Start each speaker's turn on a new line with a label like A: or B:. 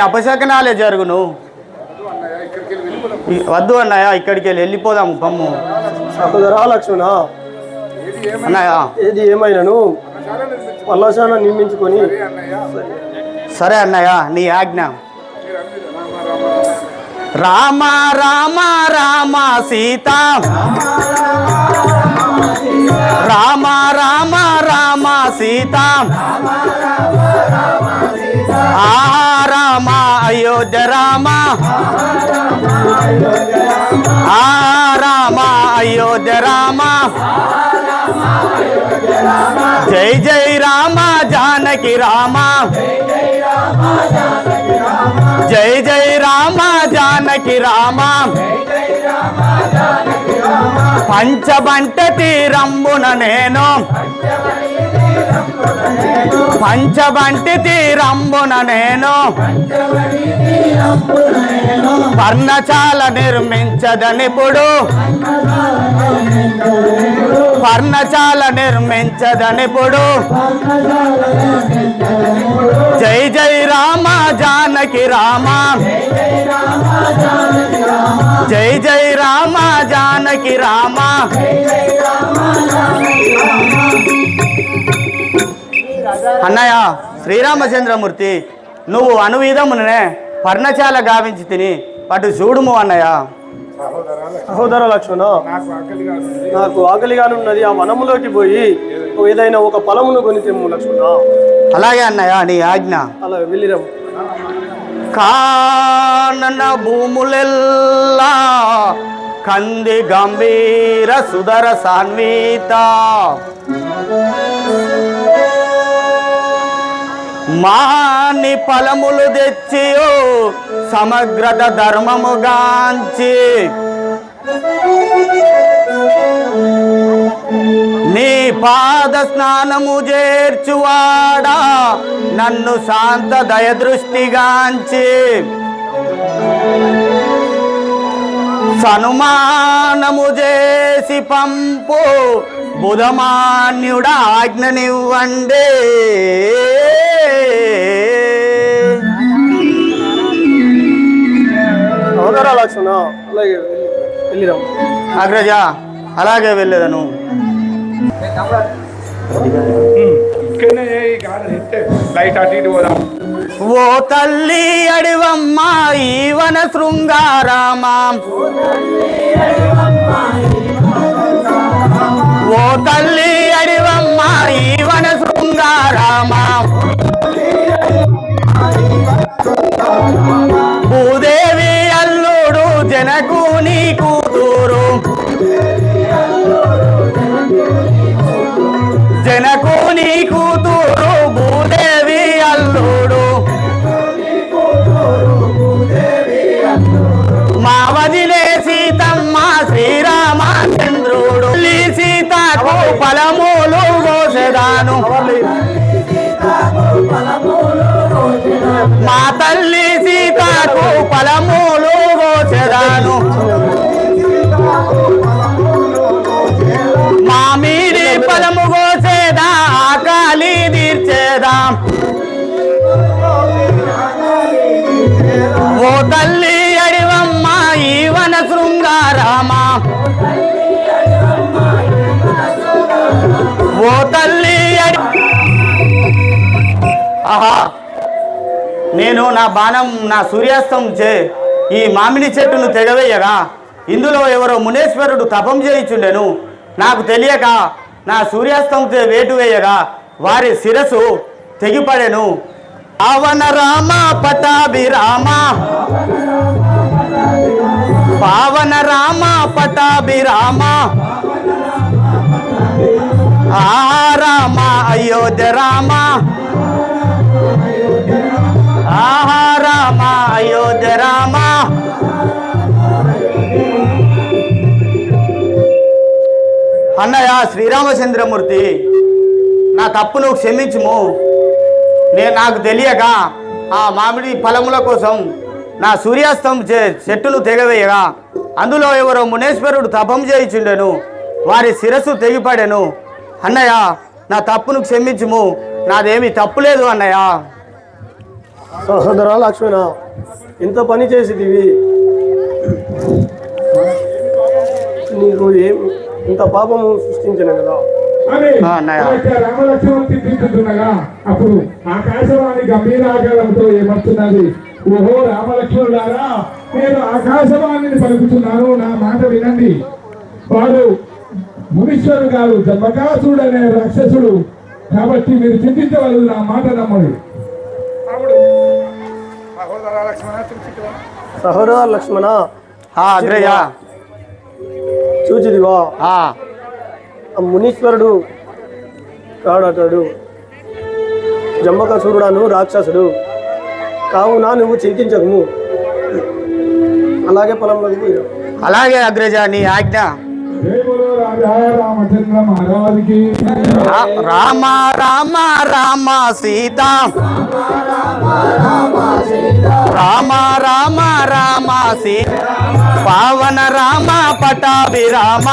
A: అపశకనాలే జరుగును. వద్దు అన్నయ్య, ఇక్కడికి వెళ్ళిపోదాము. పమ్ము
B: సహోదరా లక్ష్మణ,
A: అన్నయ్య
B: ఏది ఏమైనాను పల్లశాల నిర్మించుకొని.
A: సరే అన్నయ్య, నీ ఆజ్ఞ. రామ రామ రామ సీత, రామ రామ రామ సీత, ఆ రామ అయోధ్య రామ, ఆ రామ అయోధ్య రామ, జై జై రామ జానకి రామ, జై జై రామ జానకి రామ, పంచబంట తీరంబున నేను, పంచబంటి తీరంబున నేను, పర్ణశాల నిర్మించదనిప్పుడు, పర్ణశాల నిర్మించదనిప్పుడు, జై జై రామ జానకి రామ, జై జై రామ జానకి రామ. అన్నయ్య శ్రీరామచంద్రమూర్తి, నువ్వు అనువిధమునే పర్ణశాల గావించి తిని అటు చూడుము అన్నయ్య.
B: సహోదర లక్ష్మణ, నాకు ఆకలిగానున్నది. ఆ వనములోకి పోయి ఏదైనా ఒక ఫలమును కొని తెమ్ము లక్ష్మణ.
A: అలాగే అన్నయ్య, నీ ఆజ్ఞ.
B: అలా వెళ్ళిరము.
A: కానన భూములెల్లా కంది గంభీర సుధర సాన్విత, మాని ఫలములు తెచ్చియో సమగ్రత ధర్మముగాంచి, నీ పాద స్నానము చేర్చువాడా నన్ను శాంత దయదృష్టిగాంచి, సనుమానము చేసి పంపు బుధమాన్యుడ ఆజ్ఞనివ్వండి.
B: సహోదర లక్ష్మణ, అలాగే వెళ్ళిరాము.
A: అగ్రజ, అలాగే వెళ్ళేదను. ఓ తల్లి అడివమ్మ ఈవన శృంగారామ, ఓ తల్లి అడివమ్మ ఈవన శృంగారామ, భూదేవి అల్లుడు జనకు నీ కూతురు, జనకు నీ కూతురు భూదేవి అల్లుడు, మా వదిలే సీతమ్మ శ్రీరామచంద్రుడు, సీతకు ఫలములు కోసెదాను, మా తల్లి సీతకు ఫలములు కోసెదాను, మా మీది ఫలము కోసేదా ఆకలి తీర్చేదాం. ఓ తల్లి అడివమ్మ ఈవన శృంగారామ, ఓ తల్లి ఆహా, నేను నా బాణం నా సూర్యాస్తం చే ఈ మామిడి చెట్టును తెగవేయగా ఇందులో ఎవరో మునేశ్వరుడు తపం చేయించుండెను. నాకు తెలియక నా సూర్యాస్తం చే వేటు వేయగా వారి శిరస్సు తెగిపడెను. పావన రామ పటాభిరామ, పావన రామ పటాభిరామ, ఆ రామ అయోధ్య రామ, ఆహా రామ అయోధ్య రామ. అన్నయ్య శ్రీరామచంద్రమూర్తి, నా తప్పును క్షమించుము. నాకు తెలియక ఆ మామిడి ఫలముల కోసం నా సూర్యాస్తం చెట్టును తెగవేయగా అందులో ఎవరో మునేశ్వరుడు తపం చేయించుండెను. వారి శిరస్సు తెగిపడెను. అన్నయ్య నా తప్పును క్షమించుము. నాదేమీ తప్పు లేదు అన్నయ్య.
B: సహోదరా లక్ష్మణ, ఇంత పని చేసిదివి, నీకు ఇంత పాపము సృష్టించను కదా
C: అని
A: ఆ, అన్నయ్య.
C: రామలక్ష్మణుడు తిట్టించుతుండగా అప్పుడు ఆకాశవాణి గంభీరాకారంతో ఏమవుతున్నది? ఓహో రామలక్ష్మణులారా, నేను ఆకాశవాణిని పలుకుతున్నాను, నా మాట వినండి. వాడు మునీశ్వరుడు గారు జంబకాసుడు అనే రాక్షసుడు, కాబట్టి మీరు చింతించవలదు, నా మాట నమ్మడు.
B: సహోదర లక్ష్మణ,
A: అగ్రజ.
B: చూచిదివా
A: ఆ,
B: ఆ మునీశ్వరుడు కాడటాడు, జంబకాసురుడాను రాక్షసుడు. కావున నువ్వు చింతించకము, అలాగే పొలంలోకి పోయినావు.
A: అలాగే అగ్రజ, నీ ఆజ్ఞ.
C: జై బోలో రాజా రామచంద్ర మహారాజుకి.
A: రామ రామ రామ సీత, రామ రామ రామ సీత, పావన రామ పటాభి రామ.